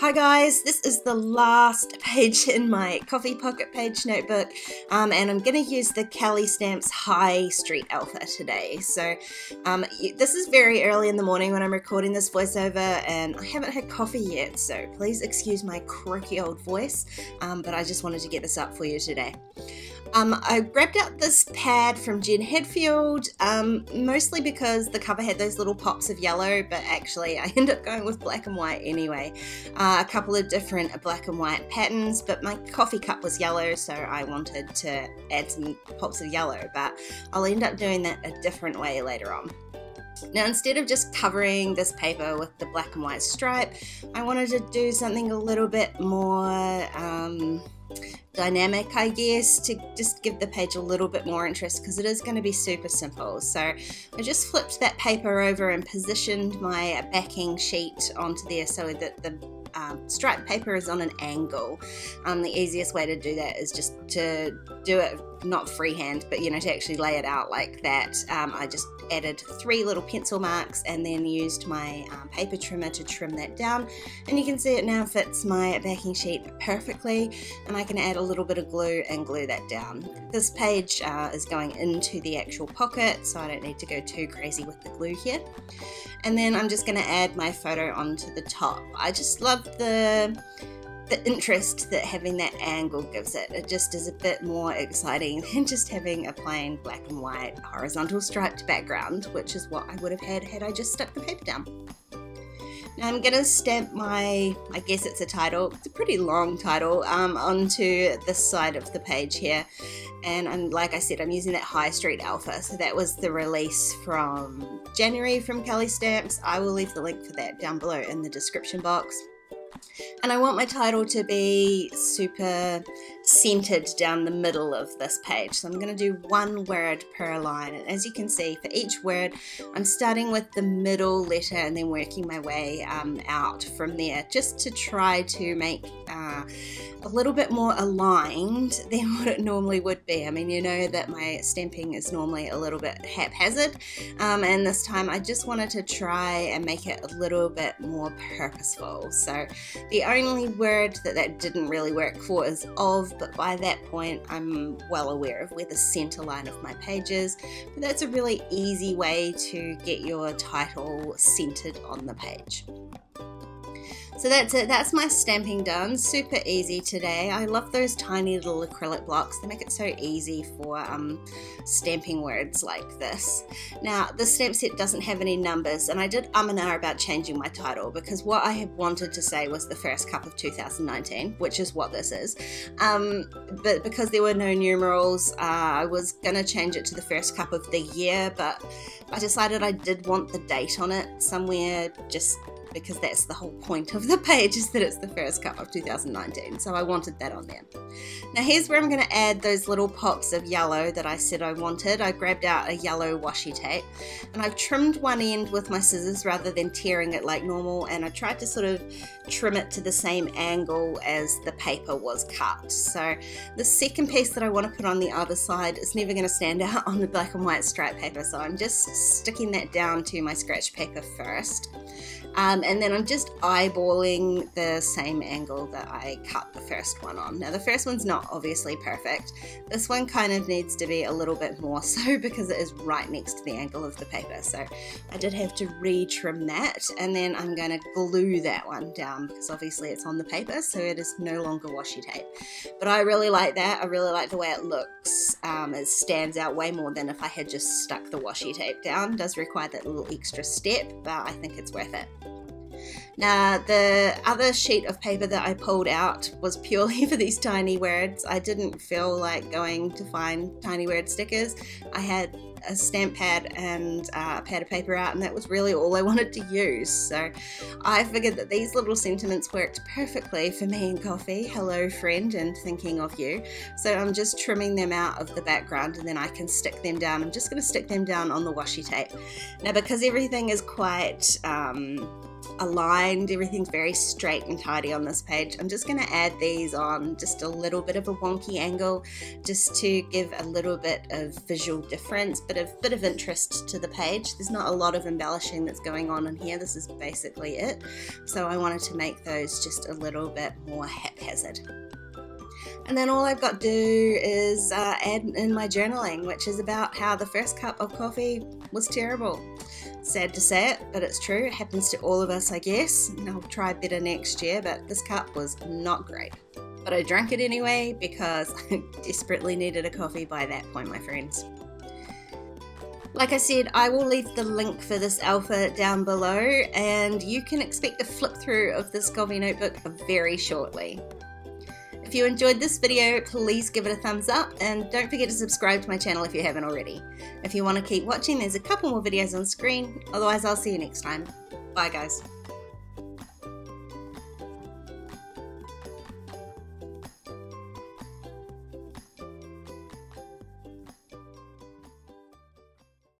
Hi guys, this is the last page in my coffee pocket page notebook, and I'm going to use the Kelly Stamps High Street Alpha today. So this is very early in the morning when I'm recording this voiceover, and I haven't had coffee yet, so please excuse my croaky old voice, but I just wanted to get this up for you today. I grabbed out this pad from Jen Hadfield, mostly because the cover had those little pops of yellow, but actually I ended up going with black and white anyway. A couple of different black and white patterns, but my coffee cup was yellow, so I wanted to add some pops of yellow, but I'll end up doing that a different way later on. Now, instead of just covering this paper with the black and white stripe, I wanted to do something a little bit more dynamic, I guess, to just give the page a little bit more interest, because it is going to be super simple. So I just flipped that paper over and positioned my backing sheet onto there so that the striped paper is on an angle. The easiest way to do that is just to do it not freehand, but to actually lay it out like that. I just added 3 little pencil marks and then used my paper trimmer to trim that down, and you can see it now fits my backing sheet perfectly, and I can add a little bit of glue and glue that down. This page is going into the actual pocket, so I don't need to go too crazy with the glue here. And then I'm just going to add my photo onto the top. I just love the interest that having that angle gives it. It just is a bit more exciting than just having a plain black and white horizontal striped background, which is what I would have had I just stuck the paper down. Now I'm going to stamp my, I guess it's a title, it's a pretty long title, onto this side of the page here. And like I said, I'm using that High Street Alpha, so that was the release from January from Kelly Stamps. I will leave the link for that down below in the description box. And I want my title to be super centered down the middle of this page. So I'm going to do 1 word per line. And as you can see, for each word, I'm starting with the middle letter and then working my way out from there, just to try to make a little bit more aligned than what it normally would be. I mean, you know that my stamping is normally a little bit haphazard, and this time I just wanted to try and make it a little bit more purposeful. So the only word that didn't really work for is of, but by that point I'm well aware of where the center line of my page is. But that's a really easy way to get your title centered on the page. So that's it, that's my stamping done. Super easy today. I love those tiny little acrylic blocks. They make it so easy for stamping words like this. Now, the stamp set doesn't have any numbers, and I did and ah about changing my title, because what I had wanted to say was the first cup of 2019, which is what this is. But because there were no numerals, I was gonna change it to the first cup of the year, but I decided I did want the date on it somewhere, just because that's the whole point of the page, is that it's the first cup of 2019, so I wanted that on there. Now here's where I'm going to add those little pops of yellow that I said I wanted. I grabbed out a yellow washi tape, and I've trimmed one end with my scissors rather than tearing it like normal, and I tried to sort of trim it to the same angle as the paper was cut. So the second piece that I want to put on the other side is never going to stand out on the black and white stripe paper, so I'm just sticking that down to my scratch paper first. And then I'm just eyeballing the same angle that I cut the first one on. Now the first one's not obviously perfect. This one kind of needs to be a little bit more so, because it is right next to the angle of the paper. So I did have to re-trim that, and then I'm going to glue that one down, because obviously it's on the paper, so it is no longer washi tape. But I really like that. I really like the way it looks. It stands out way more than if I had just stuck the washi tape down. It does require that little extra step, but I think it's worth it. Now the other sheet of paper that I pulled out was purely for these tiny words. I didn't feel like going to find tiny word stickers. I had a stamp pad and a pad of paper out, and that was really all I wanted to use. So I figured that these little sentiments worked perfectly for me and coffee. Hello friend, and thinking of you. So I'm just trimming them out of the background, and then I can stick them down. I'm just going to stick them down on the washi tape. Now because everything is quite aligned. Everything's very straight and tidy on this page. I'm just going to add these on just a little bit of a wonky angle just to give a little bit of visual difference, bit of interest to the page. There's not a lot of embellishing that's going on in here. This is basically it. So I wanted to make those just a little bit more haphazard. And then all I've got to do is add in my journaling, which is about how the first cup of coffee was terrible. Sad to say it, but it's true. It happens to all of us, I guess. And I'll try better next year, but this cup was not great. But I drank it anyway because I desperately needed a coffee by that point, my friends. Like I said, I will leave the link for this alpha down below, and you can expect a flip through of this coffee notebook very shortly. If you enjoyed this video, please give it a thumbs up, and don't forget to subscribe to my channel if you haven't already. If you want to keep watching, there's a couple more videos on screen. Otherwise, I'll see you next time. Bye guys.